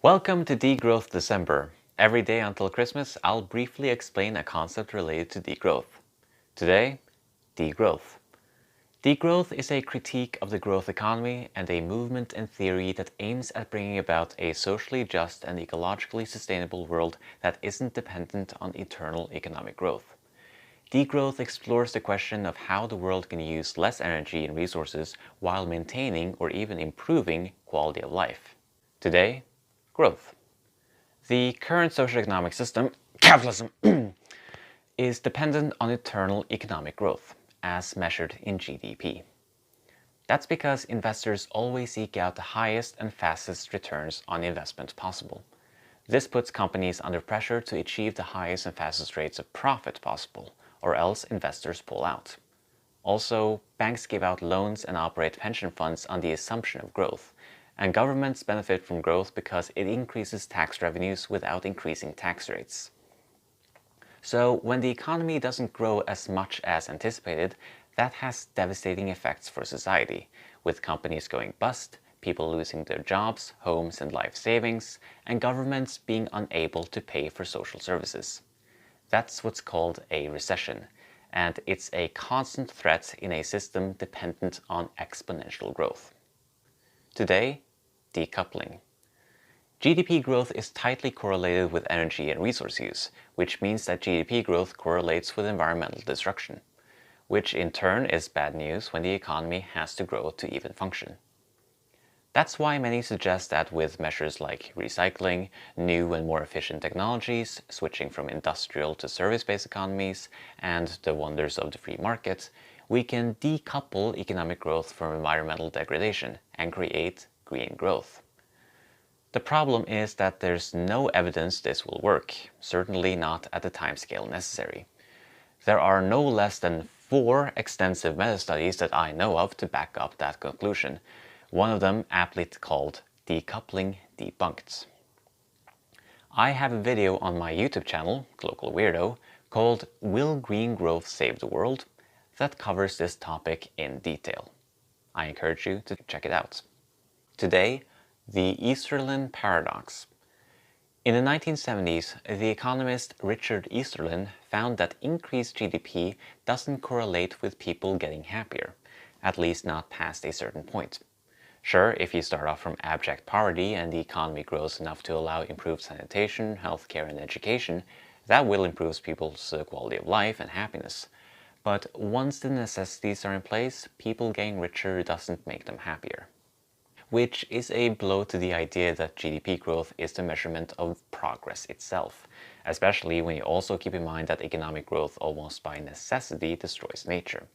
Welcome to Degrowth December. Every day until Christmas, I'll briefly explain a concept related to degrowth. Today, degrowth. Degrowth is a critique of the growth economy and a movement and theory that aims at bringing about a socially just and ecologically sustainable world that isn't dependent on eternal economic growth. Degrowth explores the question of how the world can use less energy and resources while maintaining or even improving quality of life. Today, growth. The current socioeconomic system, capitalism, is dependent on eternal economic growth, as measured in GDP. That's because investors always seek out the highest and fastest returns on investment possible. This puts companies under pressure to achieve the highest and fastest rates of profit possible, or else investors pull out. Also, banks give out loans and operate pension funds on the assumption of growth, and governments benefit from growth because it increases tax revenues without increasing tax rates. So when the economy doesn't grow as much as anticipated, that has devastating effects for society, with companies going bust, people losing their jobs, homes and life savings, and governments being unable to pay for social services. That's what's called a recession, and it's a constant threat in a system dependent on exponential growth. Today, decoupling. GDP growth is tightly correlated with energy and resource use, which means that GDP growth correlates with environmental destruction, which in turn is bad news when the economy has to grow to even function. That's why many suggest that with measures like recycling, new and more efficient technologies, switching from industrial to service-based economies, and the wonders of the free market, we can decouple economic growth from environmental degradation and create green growth. The problem is that there's no evidence this will work, certainly not at the timescale necessary. There are no less than 4 extensive meta-studies that I know of to back up that conclusion, one of them aptly called Decoupling Debunked. I have a video on my YouTube channel, Local Weirdo, called Will Green Growth Save the World? That covers this topic in detail. I encourage you to check it out. Today, the Easterlin Paradox. In the 1970s, the economist Richard Easterlin found that increased GDP doesn't correlate with people getting happier, at least not past a certain point. Sure, if you start off from abject poverty and the economy grows enough to allow improved sanitation, healthcare, and education, that will improve people's quality of life and happiness. But once the necessities are in place, people getting richer doesn't make them happier. Which is a blow to the idea that GDP growth is the measurement of progress itself, especially when you also keep in mind that economic growth almost by necessity destroys nature.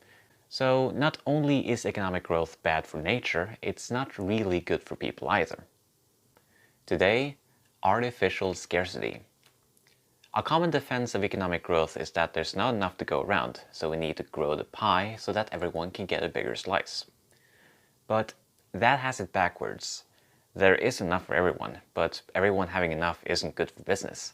So not only is economic growth bad for nature, it's not really good for people either. Today, artificial scarcity. A common defense of economic growth is that there's not enough to go around, so we need to grow the pie so that everyone can get a bigger slice. But that has it backwards. There is enough for everyone, but everyone having enough isn't good for business.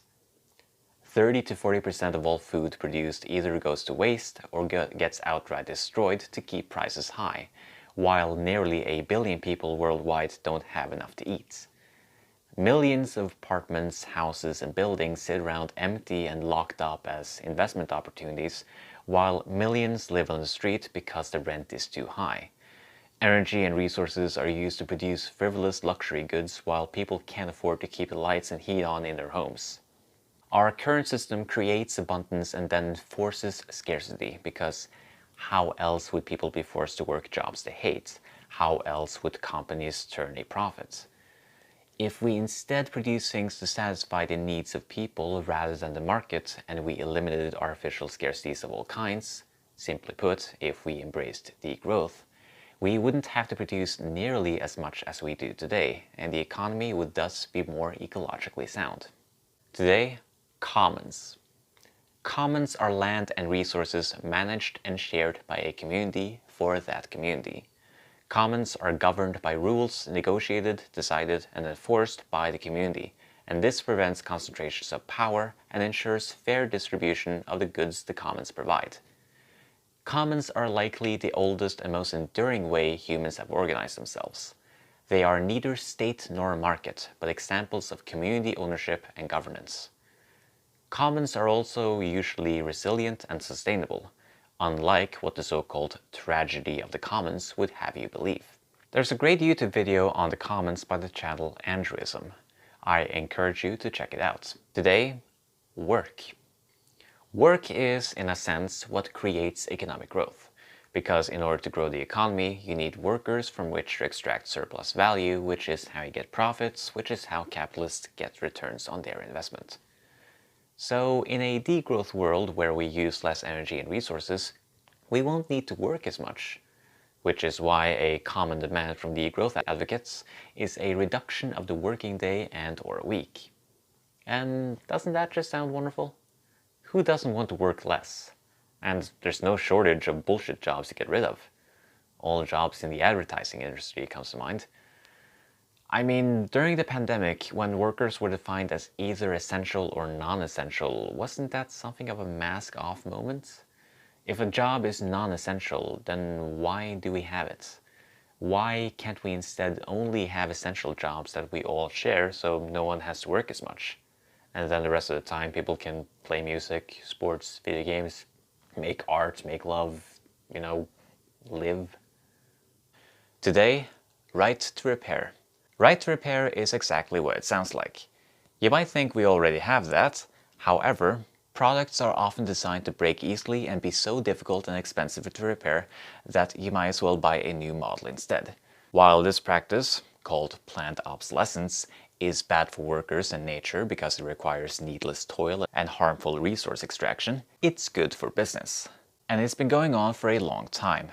30 to 40% of all food produced either goes to waste or gets outright destroyed to keep prices high, while nearly 1 billion people worldwide don't have enough to eat. Millions of apartments, houses, and buildings sit around empty and locked up as investment opportunities, while millions live on the street because the rent is too high. Energy and resources are used to produce frivolous luxury goods while people can't afford to keep the lights and heat on in their homes. Our current system creates abundance and then forces scarcity because how else would people be forced to work jobs they hate? How else would companies turn a profit? If we instead produce things to satisfy the needs of people rather than the market, and we eliminated artificial scarcities of all kinds, simply put, if we embraced degrowth, we wouldn't have to produce nearly as much as we do today, and the economy would thus be more ecologically sound. Today, commons. Commons are land and resources managed and shared by a community for that community. Commons are governed by rules negotiated, decided, and enforced by the community, and this prevents concentrations of power and ensures fair distribution of the goods the commons provide. Commons are likely the oldest and most enduring way humans have organized themselves. They are neither state nor market, but examples of community ownership and governance. Commons are also usually resilient and sustainable, unlike what the so-called tragedy of the commons would have you believe. There's a great YouTube video on the commons by the channel Andreaism. I encourage you to check it out. Today, work. Work is, in a sense, what creates economic growth. Because in order to grow the economy, you need workers from which to extract surplus value, which is how you get profits, which is how capitalists get returns on their investment. So in a degrowth world where we use less energy and resources, we won't need to work as much, which is why a common demand from degrowth advocates is a reduction of the working day and/or week. And doesn't that just sound wonderful? Who doesn't want to work less? And there's no shortage of bullshit jobs to get rid of. All jobs in the advertising industry comes to mind. I mean, during the pandemic, when workers were defined as either essential or non-essential, wasn't that something of a mask-off moment? If a job is non-essential, then why do we have it? Why can't we instead only have essential jobs that we all share so no one has to work as much? And then the rest of the time people can play music, sports, video games, make art, make love, live. Today, right to repair. Right to repair is exactly what it sounds like. You might think we already have that. However, products are often designed to break easily and be so difficult and expensive to repair that you might as well buy a new model instead. While this practice, called planned obsolescence, is bad for workers and nature because it requires needless toil and harmful resource extraction, it's good for business. And it's been going on for a long time.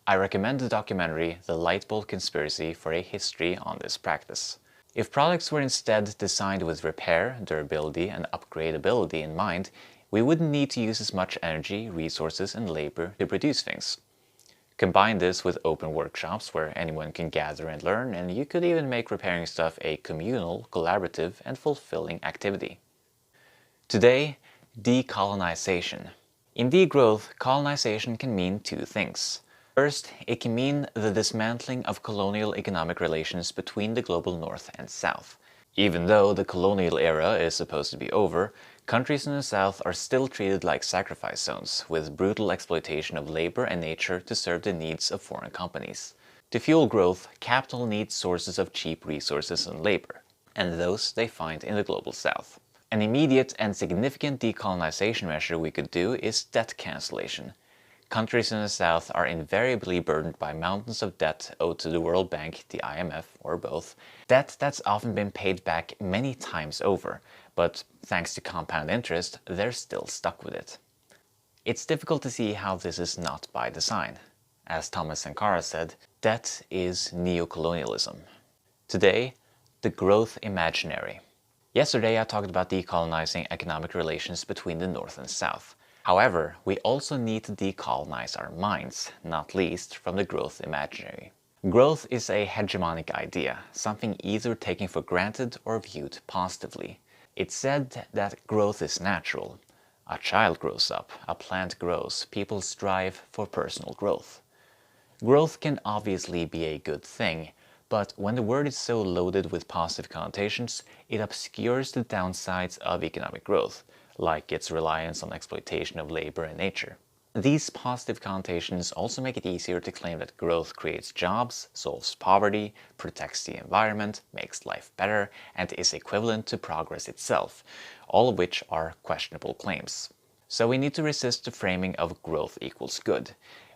I recommend the documentary The Lightbulb Conspiracy for a history on this practice. If products were instead designed with repair, durability, and upgradability in mind, we wouldn't need to use as much energy, resources, and labor to produce things. Combine this with open workshops where anyone can gather and learn, and you could even make repairing stuff a communal, collaborative, and fulfilling activity. Today, decolonization. In degrowth, colonization can mean two things. First, it can mean the dismantling of colonial economic relations between the global North and South. Even though the colonial era is supposed to be over, countries in the South are still treated like sacrifice zones, with brutal exploitation of labor and nature to serve the needs of foreign companies. To fuel growth, capital needs sources of cheap resources and labor, and those they find in the global South. An immediate and significant decolonization measure we could do is debt cancellation. Countries in the South are invariably burdened by mountains of debt owed to the World Bank, the IMF, or both. Debt that's often been paid back many times over, but thanks to compound interest, they're still stuck with it. It's difficult to see how this is not by design. As Thomas Sankara said, debt is neocolonialism. Today, the growth imaginary. Yesterday I talked about decolonizing economic relations between the North and South. However, we also need to decolonize our minds, not least from the growth imaginary. Growth is a hegemonic idea, something either taken for granted or viewed positively. It's said that growth is natural. A child grows up, a plant grows, people strive for personal growth. Growth can obviously be a good thing, but when the word is so loaded with positive connotations, it obscures the downsides of economic growth, like its reliance on exploitation of labor and nature. These positive connotations also make it easier to claim that growth creates jobs, solves poverty, protects the environment, makes life better, and is equivalent to progress itself, all of which are questionable claims. So we need to resist the framing of growth equals good.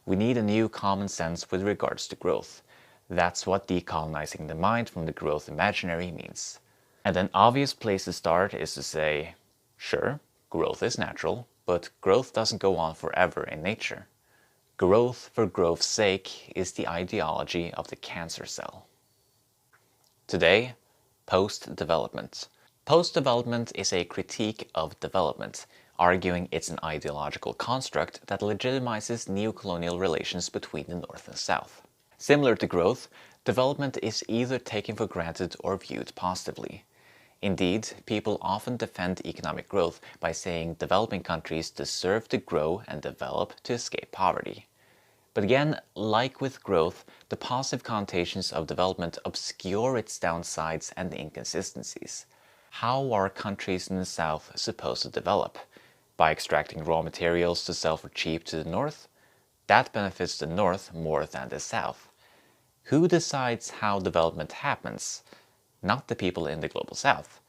We need a new common sense with regards to growth. That's what decolonizing the mind from the growth imaginary means. And an obvious place to start is to say, sure, growth is natural, but growth doesn't go on forever in nature. Growth for growth's sake is the ideology of the cancer cell. Today, post-development. Post-development is a critique of development, arguing it's an ideological construct that legitimizes neocolonial relations between the North and South. Similar to growth, development is either taken for granted or viewed positively. Indeed, people often defend economic growth by saying developing countries deserve to grow and develop to escape poverty. But again, like with growth, the positive connotations of development obscure its downsides and inconsistencies. How are countries in the south supposed to develop? By extracting raw materials to sell for cheap to the north? That benefits the north more than the south. Who decides how development happens? Not the people in the global south.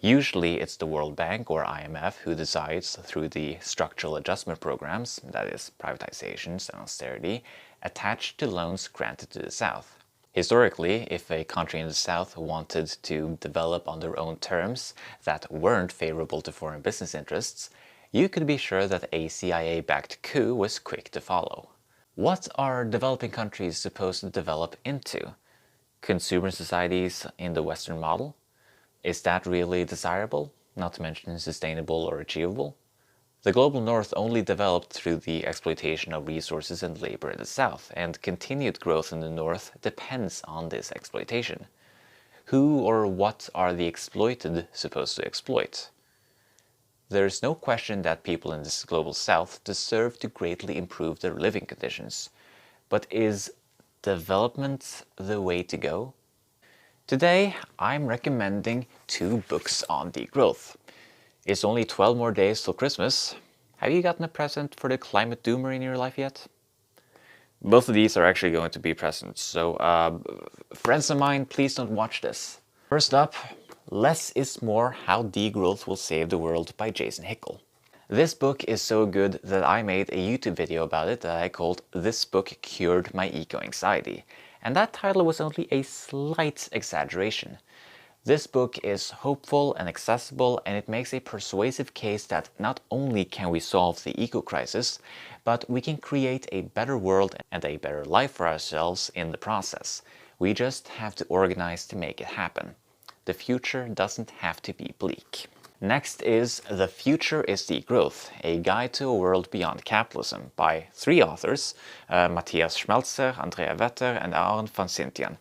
Usually it's the World Bank or IMF who decides through the structural adjustment programs, that is, privatizations and austerity, attached to loans granted to the South. Historically, if a country in the South wanted to develop on their own terms that weren't favorable to foreign business interests, you could be sure that a CIA-backed coup was quick to follow. What are developing countries supposed to develop into? Consumer societies in the Western model? Is that really desirable, not to mention sustainable or achievable? The global north only developed through the exploitation of resources and labor in the south, and continued growth in the north depends on this exploitation. Who or what are the exploited supposed to exploit? There is no question that people in this global south deserve to greatly improve their living conditions. But is development the way to go? Today, I'm recommending 2 books on degrowth. It's only 12 more days till Christmas. Have you gotten a present for the climate doomer in your life yet? Both of these are actually going to be presents, so friends of mine, please don't watch this. First up, Less is More: How Degrowth Will Save the World by Jason Hickel. This book is so good that I made a YouTube video about it that I called "This Book Cured My Eco-Anxiety." And that title was only a slight exaggeration. This book is hopeful and accessible, and it makes a persuasive case that not only can we solve the eco-crisis, but we can create a better world and a better life for ourselves in the process. We just have to organize to make it happen. The future doesn't have to be bleak. Next is The Future is Degrowth, a guide to a world beyond capitalism, by 3 authors, Matthias Schmelzer, Andrea and Vansintjan.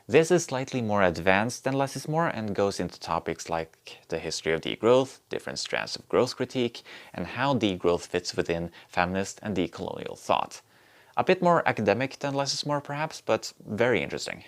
This is slightly more advanced than Less is More and goes into topics like the history of degrowth, different strands of growth critique, and how degrowth fits within feminist and decolonial thought. A bit more academic than Less is More perhaps, but very interesting.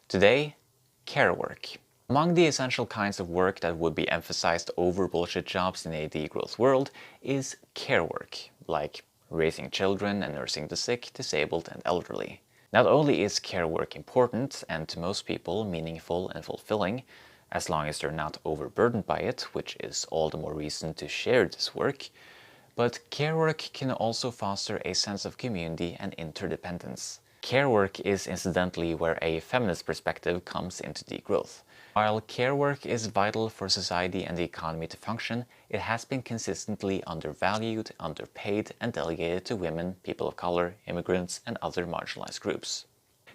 Today, care work. Among the essential kinds of work that would be emphasized over bullshit jobs in a degrowth world is care work, like raising children and nursing the sick, disabled, and elderly. Not only is care work important and to most people meaningful and fulfilling, as long as they're not overburdened by it, which is all the more reason to share this work, but care work can also foster a sense of community and interdependence. Care work is incidentally where a feminist perspective comes into degrowth. While care work is vital for society and the economy to function, it has been consistently undervalued, underpaid, and delegated to women, people of color, immigrants, and other marginalized groups.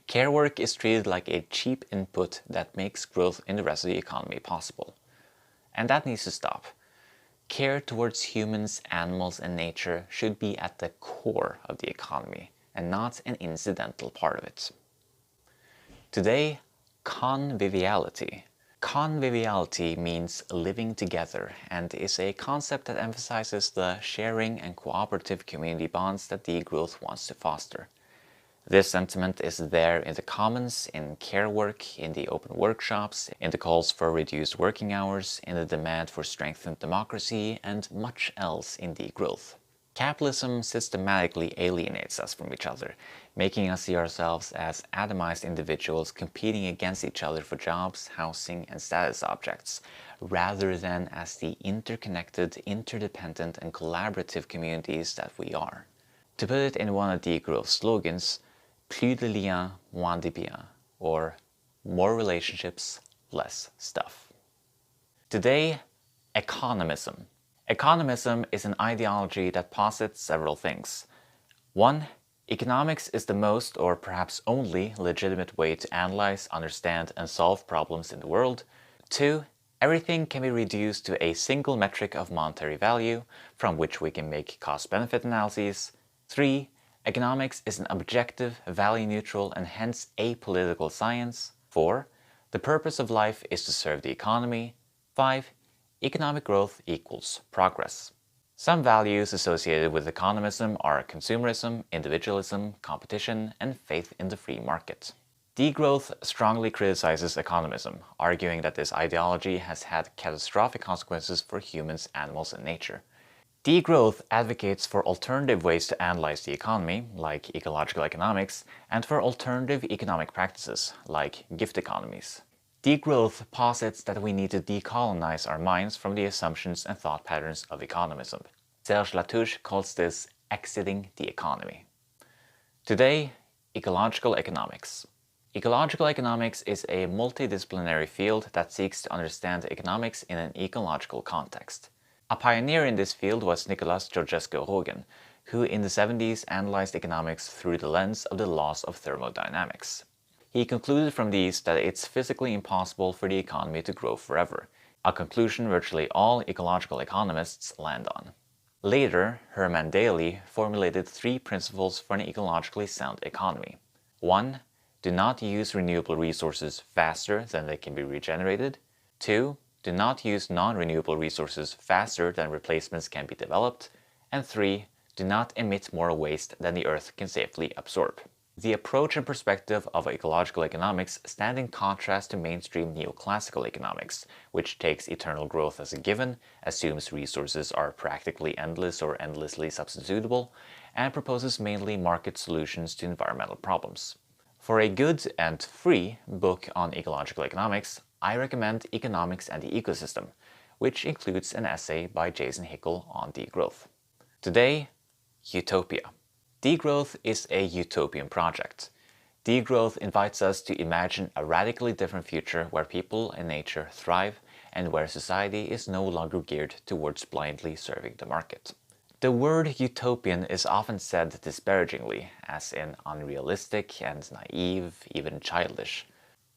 Care work is treated like a cheap input that makes growth in the rest of the economy possible. And that needs to stop. Care towards humans, animals, and nature should be at the core of the economy, and not an incidental part of it. Today, conviviality. Conviviality means living together and is a concept that emphasizes the sharing and cooperative community bonds that degrowth wants to foster. This sentiment is there in the commons, in care work, in the open workshops, in the calls for reduced working hours, in the demand for strengthened democracy, and much else in degrowth. Capitalism systematically alienates us from each other, making us see ourselves as atomized individuals competing against each other for jobs, housing, and status objects, rather than as the interconnected, interdependent, and collaborative communities that we are. To put it in one of degrowth's slogans, plus de liens, moins de biens, or more relationships, less stuff. Today, economism. Economism is an ideology that posits several things. 1. Economics is the most, or perhaps only, legitimate way to analyze, understand, and solve problems in the world. 2. Everything can be reduced to a single metric of monetary value, from which we can make cost-benefit analyses. 3. Economics is an objective, value-neutral, and hence apolitical science. 4. The purpose of life is to serve the economy. 5. Economic growth equals progress. Some values associated with economism are consumerism, individualism, competition, and faith in the free market. Degrowth strongly criticizes economism, arguing that this ideology has had catastrophic consequences for humans, animals, and nature. Degrowth advocates for alternative ways to analyze the economy, like ecological economics, and for alternative economic practices, like gift economies. Degrowth posits that we need to decolonize our minds from the assumptions and thought patterns of economism. Serge Latouche calls this exiting the economy. Today, ecological economics. Ecological economics is a multidisciplinary field that seeks to understand economics in an ecological context. A pioneer in this field was Nicolas Georgescu-Roegen, who in the 70s analyzed economics through the lens of the laws of thermodynamics. He concluded from these that it's physically impossible for the economy to grow forever, a conclusion virtually all ecological economists land on. Later, Herman Daly formulated 3 principles for an ecologically sound economy. 1. Do not use renewable resources faster than they can be regenerated. 2. Do not use non-renewable resources faster than replacements can be developed. And 3. Do not emit more waste than the Earth can safely absorb. The approach and perspective of ecological economics stand in contrast to mainstream neoclassical economics, which takes eternal growth as a given, assumes resources are practically endless or endlessly substitutable, and proposes mainly market solutions to environmental problems. For a good and free book on ecological economics, I recommend Economics and the Ecosystem, which includes an essay by Jason Hickel on degrowth. Today, Utopia. Degrowth is a utopian project. Degrowth invites us to imagine a radically different future where people and nature thrive and where society is no longer geared towards blindly serving the market. The word utopian is often said disparagingly, as in unrealistic and naive, even childish.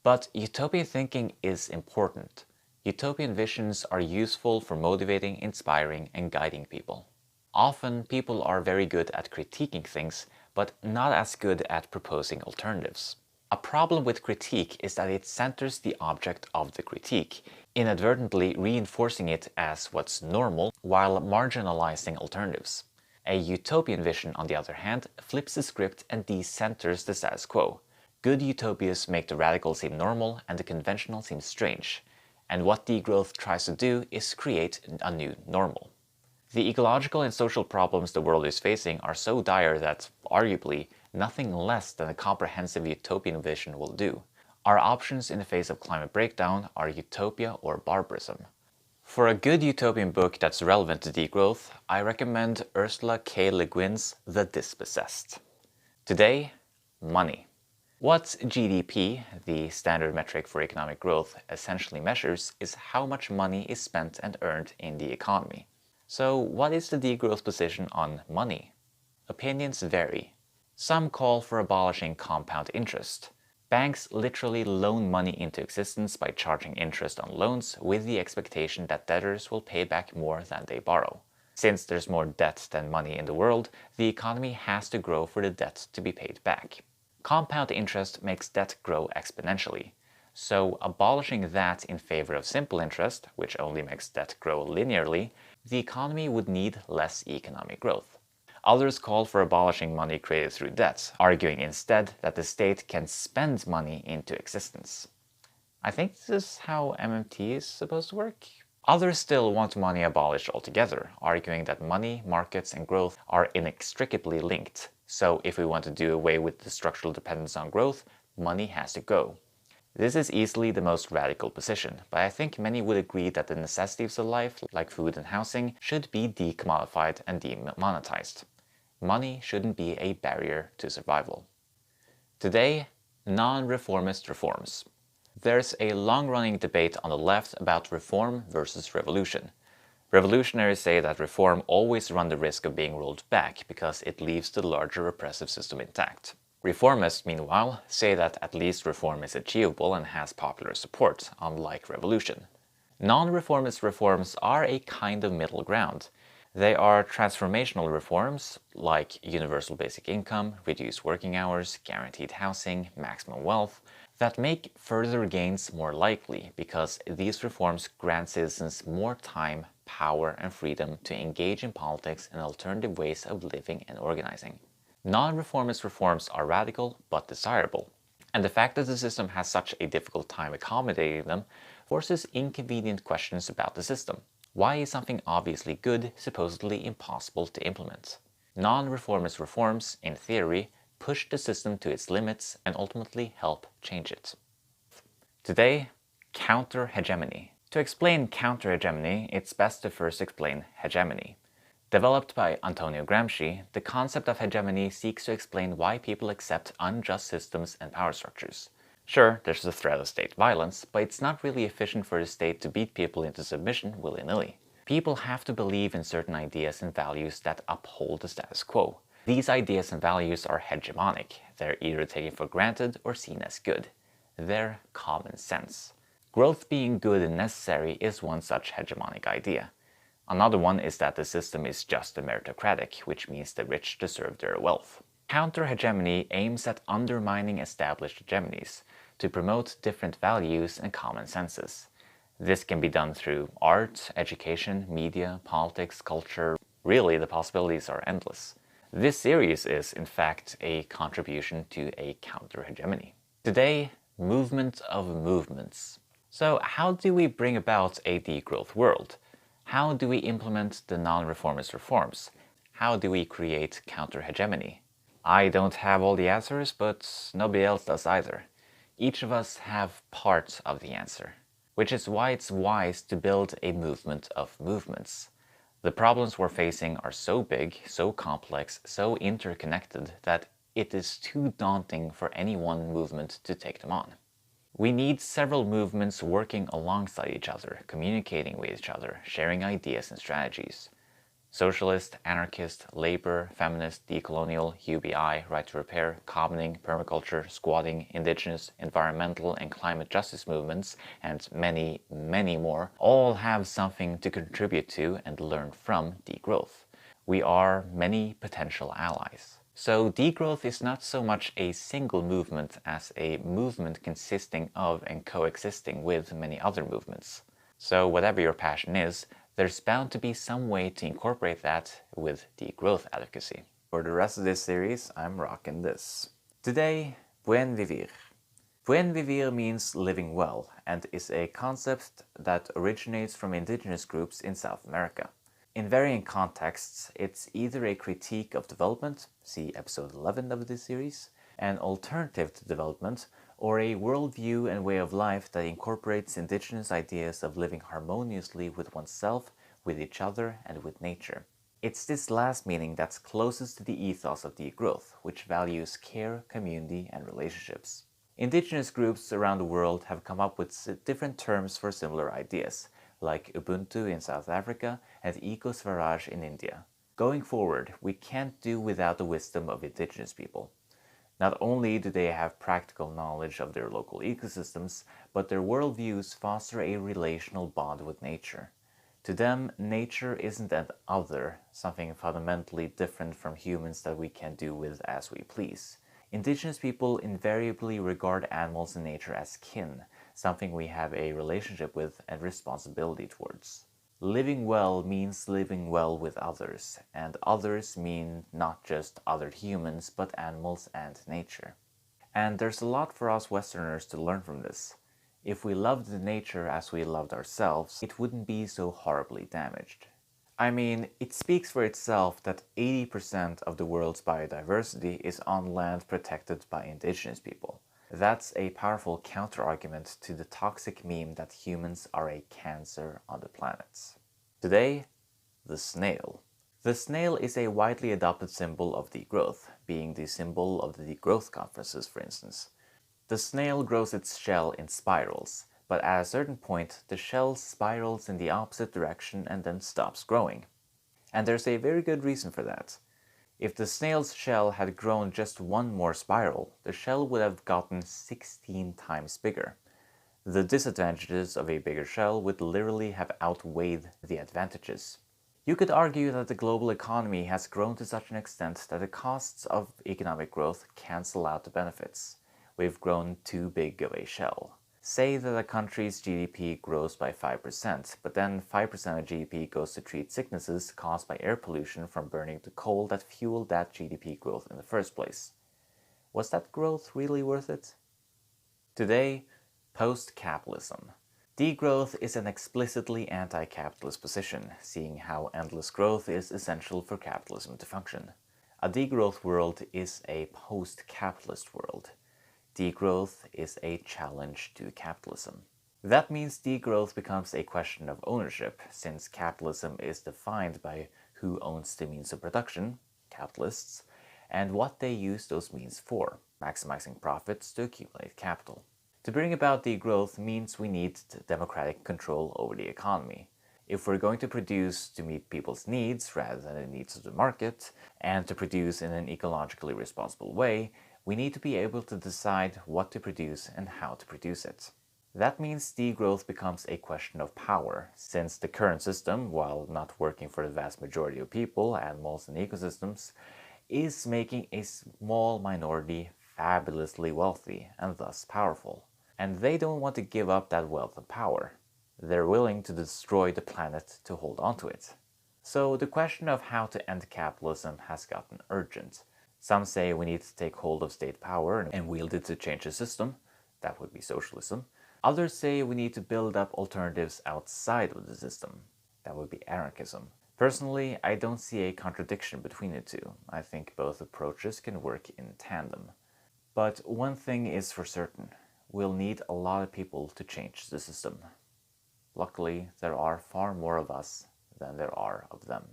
But utopian thinking is important. Utopian visions are useful for motivating, inspiring, and guiding people. Often, people are very good at critiquing things, but not as good at proposing alternatives. A problem with critique is that it centers the object of the critique, inadvertently reinforcing it as what's normal while marginalizing alternatives. A utopian vision, on the other hand, flips the script and decenters the status quo. Good utopias make the radical seem normal and the conventional seem strange. And what degrowth tries to do is create a new normal. The ecological and social problems the world is facing are so dire that, arguably, nothing less than a comprehensive utopian vision will do. Our options in the face of climate breakdown are utopia or barbarism. For a good utopian book that's relevant to degrowth, I recommend Ursula K. Le Guin's The Dispossessed. Today, money. What GDP, the standard metric for economic growth, essentially measures is how much money is spent and earned in the economy. So what is the degrowth position on money? Opinions vary. Some call for abolishing compound interest. Banks literally loan money into existence by charging interest on loans with the expectation that debtors will pay back more than they borrow. Since there's more debt than money in the world, the economy has to grow for the debt to be paid back. Compound interest makes debt grow exponentially. So abolishing that in favor of simple interest, which only makes debt grow linearly, the economy would need less economic growth. Others call for abolishing money created through debt, arguing instead that the state can spend money into existence. I think this is how MMT is supposed to work. Others still want money abolished altogether, arguing that money, markets, and growth are inextricably linked. So if we want to do away with the structural dependence on growth, money has to go. This is easily the most radical position, but I think many would agree that the necessities of life, like food and housing, should be decommodified and demonetized. Money shouldn't be a barrier to survival. Today, non-reformist reforms. There's a long-running debate on the left about reform versus revolution. Revolutionaries say that reform always runs the risk of being rolled back because it leaves the larger repressive system intact. Reformists, meanwhile, say that at least reform is achievable and has popular support, unlike revolution. Non-reformist reforms are a kind of middle ground. They are transformational reforms, like universal basic income, reduced working hours, guaranteed housing, maximum wealth, that make further gains more likely because these reforms grant citizens more time power, and freedom to engage in politics and alternative ways of living and organizing. Non-reformist reforms are radical but desirable, and the fact that the system has such a difficult time accommodating them forces inconvenient questions about the system. Why is something obviously good supposedly impossible to implement? Non-reformist reforms, in theory, push the system to its limits and ultimately help change it. Today, counter-hegemony. To explain counter-hegemony, it's best to first explain hegemony. Developed by Antonio Gramsci, the concept of hegemony seeks to explain why people accept unjust systems and power structures. Sure, there's the threat of state violence, but it's not really efficient for the state to beat people into submission willy-nilly. People have to believe in certain ideas and values that uphold the status quo. These ideas and values are hegemonic. They're either taken for granted or seen as good. They're common sense. Growth being good and necessary is one such hegemonic idea. Another one is that the system is just and meritocratic, which means the rich deserve their wealth. Counter-hegemony aims at undermining established hegemonies to promote different values and common senses. This can be done through art, education, media, politics, culture. Really, the possibilities are endless. This series is, in fact, a contribution to a counter-hegemony. Today, movement of movements. So how do we bring about a degrowth world? How do we implement the non-reformist reforms? How do we create counter-hegemony? I don't have all the answers, but nobody else does either. Each of us have parts of the answer, which is why it's wise to build a movement of movements. The problems we're facing are so big, so complex, so interconnected that it is too daunting for any one movement to take them on. We need several movements working alongside each other, communicating with each other, sharing ideas and strategies. Socialist, anarchist, labor, feminist, decolonial, UBI, right to repair, commoning, permaculture, squatting, indigenous, environmental and climate justice movements, and many, many more, all have something to contribute to and learn from degrowth. We are many potential allies. So degrowth is not so much a single movement as a movement consisting of and coexisting with many other movements. So whatever your passion is, there's bound to be some way to incorporate that with degrowth advocacy. For the rest of this series, I'm rocking this. Today, Buen Vivir. Buen Vivir means living well and is a concept that originates from indigenous groups in South America. In varying contexts, it's either a critique of development, see episode 11 of this series, an alternative to development, or a worldview and way of life that incorporates indigenous ideas of living harmoniously with oneself, with each other, and with nature. It's this last meaning that's closest to the ethos of degrowth, which values care, community, and relationships. Indigenous groups around the world have come up with different terms for similar ideas, like Ubuntu in South Africa and Eco-Swaraj in India. Going forward, we can't do without the wisdom of indigenous people. Not only do they have practical knowledge of their local ecosystems, but their worldviews foster a relational bond with nature. To them, nature isn't an other, something fundamentally different from humans that we can do with as we please. Indigenous people invariably regard animals and nature as kin, something we have a relationship with and responsibility towards. Living well means living well with others, and others mean not just other humans, but animals and nature. And there's a lot for us Westerners to learn from this. If we loved nature as we loved ourselves, it wouldn't be so horribly damaged. I mean, it speaks for itself that 80% of the world's biodiversity is on land protected by indigenous people. That's a powerful counter-argument to the toxic meme that humans are a cancer on the planet. Today, the snail. The snail is a widely adopted symbol of degrowth, being the symbol of the degrowth conferences, for instance. The snail grows its shell in spirals, but at a certain point, the shell spirals in the opposite direction and then stops growing. And there's a very good reason for that. If the snail's shell had grown just one more spiral, the shell would have gotten 16 times bigger. The disadvantages of a bigger shell would literally have outweighed the advantages. You could argue that the global economy has grown to such an extent that the costs of economic growth cancel out the benefits. We've grown too big of a shell. Say that a country's GDP grows by 5%, but then 5% of GDP goes to treat sicknesses caused by air pollution from burning the coal that fueled that GDP growth in the first place. Was that growth really worth it? Today, post-capitalism. Degrowth is an explicitly anti-capitalist position, seeing how endless growth is essential for capitalism to function. A degrowth world is a post-capitalist world. Degrowth is a challenge to capitalism. That means degrowth becomes a question of ownership, since capitalism is defined by who owns the means of production, capitalists, and what they use those means for, maximizing profits to accumulate capital. To bring about degrowth means we need democratic control over the economy. If we're going to produce to meet people's needs rather than the needs of the market, and to produce in an ecologically responsible way, we need to be able to decide what to produce and how to produce it. That means degrowth becomes a question of power, since the current system, while not working for the vast majority of people, animals, and ecosystems, is making a small minority fabulously wealthy and thus powerful. And they don't want to give up that wealth and power. They're willing to destroy the planet to hold on to it. So the question of how to end capitalism has gotten urgent. Some say we need to take hold of state power and wield it to change the system. That would be socialism. Others say we need to build up alternatives outside of the system. That would be anarchism. Personally, I don't see a contradiction between the two. I think both approaches can work in tandem. But one thing is for certain. We'll need a lot of people to change the system. Luckily, there are far more of us than there are of them.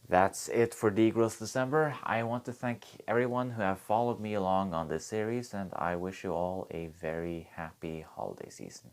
That's it for Degrowth December. I want to thank everyone who have followed me along on this series, and I wish you all a very happy holiday season.